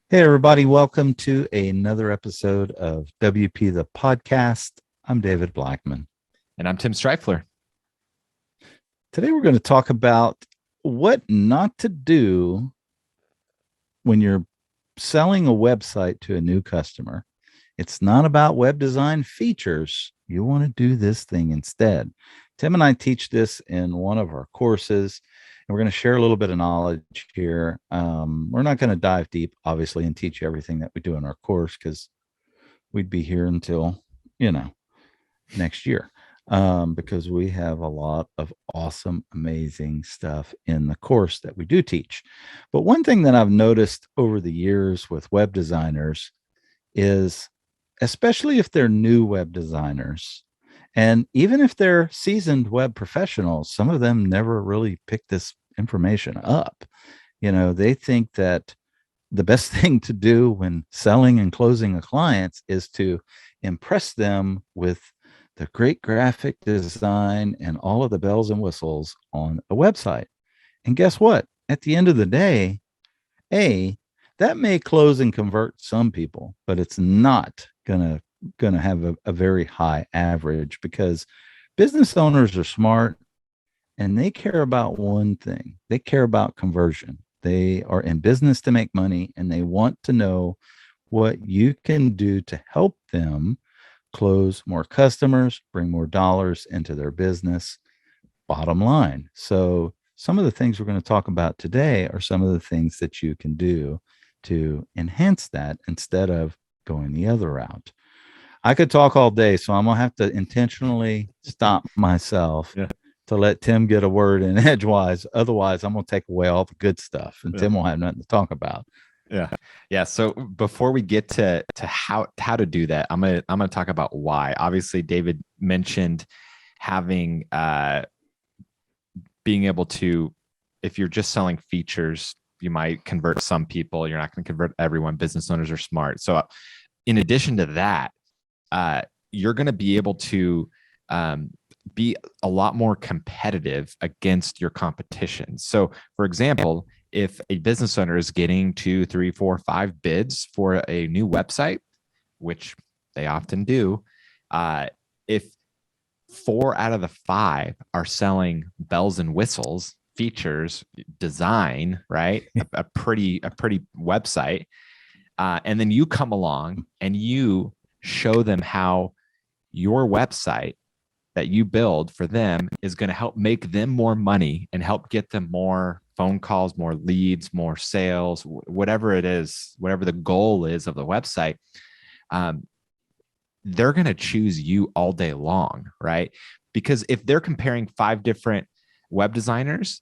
Hey, everybody, welcome to another episode of WP the Podcast. I'm David Blackman. And I'm Tim Streifler. Today, we're going to talk about what not to do when you're selling a website to a new customer. It's not about web design features. You want to do this thing instead. Tim and I teach this in one of our courses, and we're going to share a little bit of knowledge here. We're not going to dive deep, obviously, and teach you everything that we do in our course because we'd be here until, next year, because we have a lot of awesome, amazing stuff in the course that we do teach. But one thing that I've noticed over the years with web designers is, especially if they're new web designers, and even if they're seasoned web professionals, some of them never really pick this information up. They think that the best thing to do when selling and closing a client is to impress them with the great graphic design and all of the bells and whistles on a website. And guess what? At the end of the day, that may close and convert some people, but it's not gonna have a very high average because business owners are smart and they care about one thing. They care about conversion. They are in business to make money and they want to know what you can do to help them close more customers, bring more dollars into their business, bottom line. So, some of the things we're going to talk about today are some of the things that you can do to enhance that instead of going the other route. I could talk all day, so I'm going to have to intentionally stop myself Yeah. to let Tim get a word in edgewise. Otherwise, I'm going to take away all the good stuff and Tim will have nothing to talk about. Yeah. So before we get to how to do that, I'm gonna talk about why. Obviously, David mentioned having being able to, if you're just selling features, you might convert some people. You're not going to convert everyone. Business owners are smart. So in addition to that, you're going to be able to be a lot more competitive against your competition. So, for example, if a business owner is getting 2, 3, 4, 5 bids for a new website, which they often do, if 4 out of the 5 are selling bells and whistles, features, design, right? a pretty website, and then you come along and you show them how your website that you build for them is going to help make them more money and help get them more phone calls, more leads, more sales, whatever it is, whatever the goal is of the website, they're going to choose you all day long, right? Because if they're comparing 5 different web designers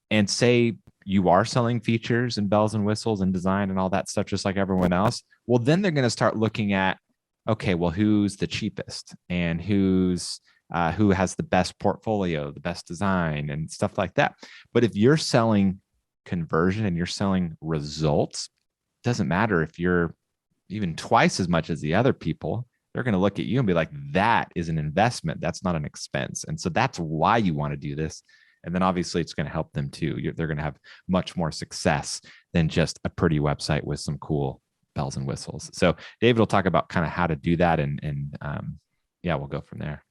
and say you are selling features and bells and whistles and design and all that stuff, just like everyone else, well, then they're going to start looking at, okay, well, who's the cheapest and who has the best portfolio, the best design and stuff like that. But if you're selling conversion and you're selling results, it doesn't matter if you're even twice as much as the other people, they're going to look at you and be like, that is an investment. That's not an expense. And so that's why you want to do this. And then obviously it's going to help them too. They're going to have much more success than just a pretty website with some cool bells and whistles. So David will talk about kind of how to do that. And yeah, we'll go from there.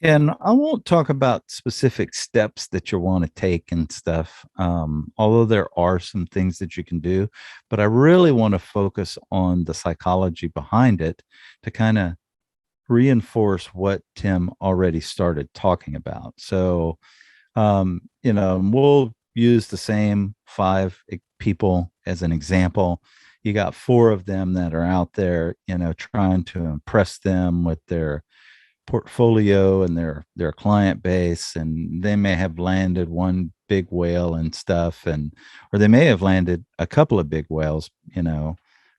And I won't talk about specific steps that you want to take and stuff, although there are some things that you can do. But I really want to focus on the psychology behind it to kind of reinforce what Tim already started talking about. So, we'll use the same 5 people as an example. You got 4 of them that are out there, trying to impress them with their portfolio and their client base, and they may have landed one big whale and stuff, and or they may have landed a couple of big whales,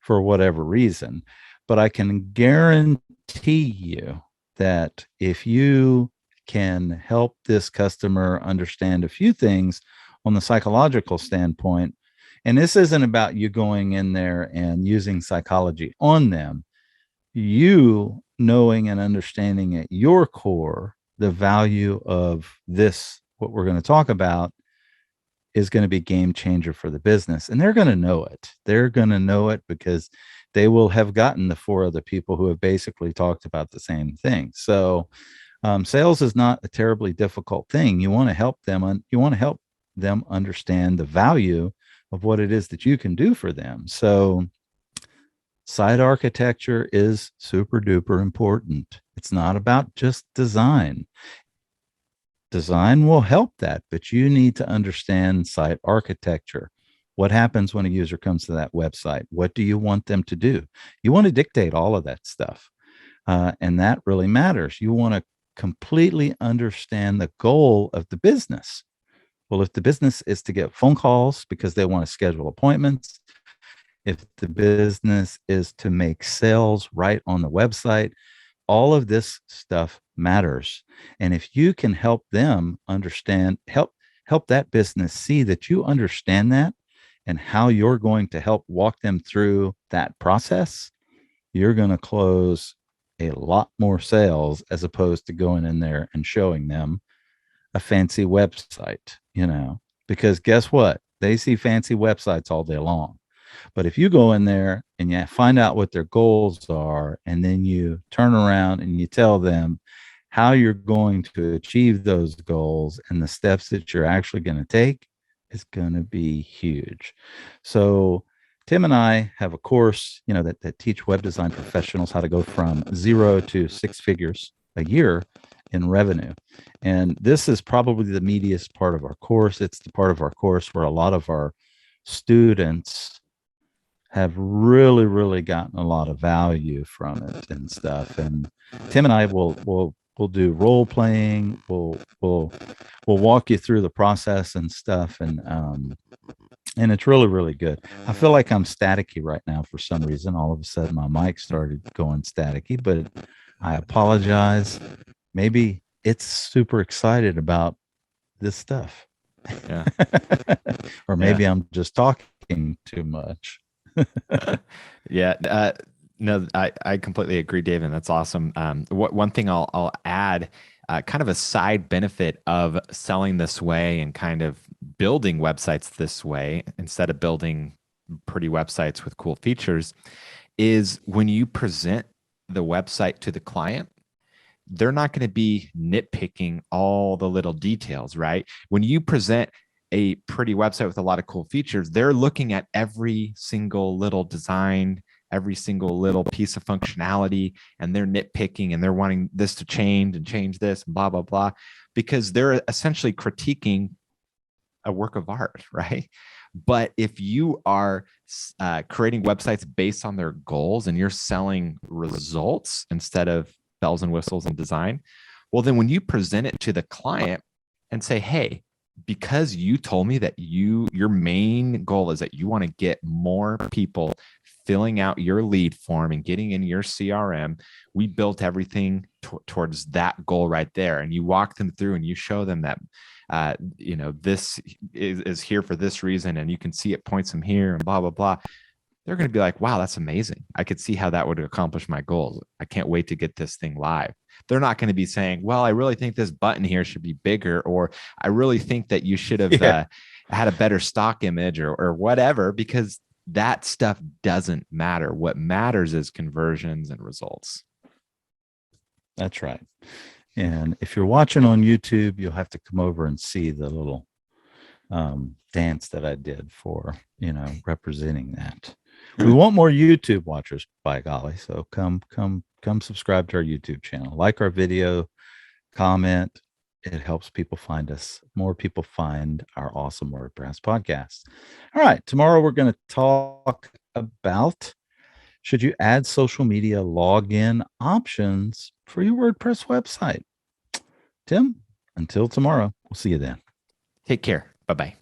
for whatever reason. But I can guarantee you that if you can help this customer understand a few things on the psychological standpoint, and this isn't about you going in there and using psychology on them, you knowing and understanding at your core the value of this, what we're going to talk about, is going to be game changer for the business. And they're going to know it. They're going to know it because they will have gotten the four other people who have basically talked about the same thing. So sales is not a terribly difficult thing. You want to help them you want to help them understand the value of what it is that you can do for them. So site architecture is super duper important. It's not about just design. Design will help that, but you need to understand site architecture. What happens when a user comes to that website? What do you want them to do? You want to dictate all of that stuff. And that really matters. You want to completely understand the goal of the business. Well, if the business is to get phone calls because they want to schedule appointments, if the business is to make sales right on the website, all of this stuff matters. And if you can help them understand, help that business see that you understand that and how you're going to help walk them through that process, you're going to close a lot more sales as opposed to going in there and showing them a fancy website, because guess what? They see fancy websites all day long. But if you go in there and you find out what their goals are, and then you turn around and you tell them how you're going to achieve those goals and the steps that you're actually going to take, is going to be huge. So Tim and I have a course, that teach web design professionals how to go from 0 to 6 figures a year in revenue. And this is probably the meatiest part of our course. It's the part of our course where a lot of our students have really, really gotten a lot of value from it and stuff. And Tim and I will do role playing. We'll walk you through the process and stuff. And it's really, really good. I feel like I'm staticky right now for some reason. All of a sudden my mic started going staticky, but I apologize. Maybe it's super excited about this stuff. Yeah. Or maybe I'm just talking too much. Yeah. No, I completely agree, David. That's awesome. One thing I'll add, kind of a side benefit of selling this way and kind of building websites this way instead of building pretty websites with cool features, is when you present the website to the client, they're not going to be nitpicking all the little details, right? When you present a pretty website with a lot of cool features, they're looking at every single little design, every single little piece of functionality, and they're nitpicking and they're wanting this to change and change this and blah, blah, blah, because they're essentially critiquing a work of art, right? But if you are creating websites based on their goals and you're selling results instead of bells and whistles and design, well, then when you present it to the client and say, hey, because you told me that your main goal is that you want to get more people filling out your lead form and getting in your CRM, we built everything towards that goal right there. And you walk them through and you show them that, this is here for this reason. And you can see it points them here and blah, blah, blah. They're going to be like, wow, that's amazing. I could see how that would accomplish my goals. I can't wait to get this thing live. They're not going to be saying, well, I really think this button here should be bigger, or I really think that you should have had a better stock image or whatever, because that stuff doesn't matter. What matters is conversions and results. That's right. And if you're watching on YouTube, you'll have to come over and see the little dance that I did for, representing that. We want more YouTube watchers, by golly. So come subscribe to our YouTube channel, like our video, comment. It helps people find us. More people find our awesome WordPress podcast. All right. Tomorrow we're going to talk about, should you add social media login options for your WordPress website? Tim, until tomorrow, we'll see you then. Take care. Bye-bye.